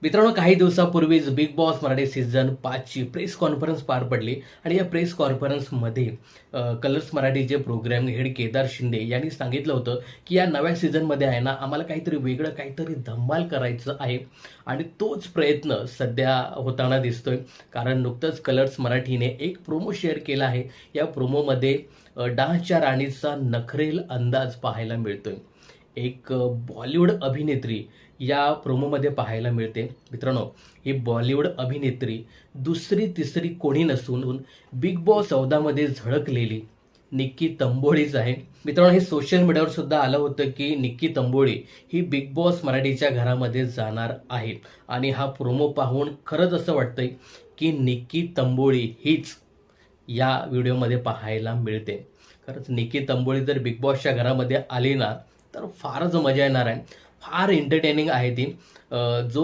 मित्रांनो, काही दिवसापूर्वीच big boss Marathi season 5 ची प्रेस कॉन्फरन्स पार पडली आणि या प्रेस कॉन्फरन्समध्ये कलर्स मराठीचे प्रोग्राम हेड केदार शिंदे यांनी सांगितलं होतं की या नव्या सीझनमध्ये आहे ना, आम्हाला काहीतरी वेगळं, काहीतरी धमाल करायचं आहे आणि तोच प्रयत्न सध्या होताना दिसतोय. कारण नुकतंच कलर्स मराठीने एक प्रोमो शेअर केला आहे. या प्रोमोमध्ये डान्सच्या राणीचा नखरेल अंदाज पाहायला मिळतोय. एक बॉलिवूड अभिनेत्री या प्रोमोमध्ये पाहायला मिळते. मित्रांनो, ही बॉलिवूड अभिनेत्री दुसरी तिसरी कोणी नसून बिग बॉस 14 मध्ये झळकलेली निक्की तंबोळीच आहे. मित्रांनो, हे सोशल मीडियावर सुद्धा आलं होतं की निक्की तंबोळी ही बिग बॉस मराठीच्या घरामध्ये जाणार आहे आणि हा प्रोमो पाहून खरंच असं वाटतंय की निक्की तंबोळी हीच या व्हिडिओमध्ये पाहायला मिळते. खरंच निक्की तंबोळी जर बिग बॉसच्या घरामध्ये आली ना, तर फारच मजा येणार आहे. फार एंटरटेनिंग आहे ती. जो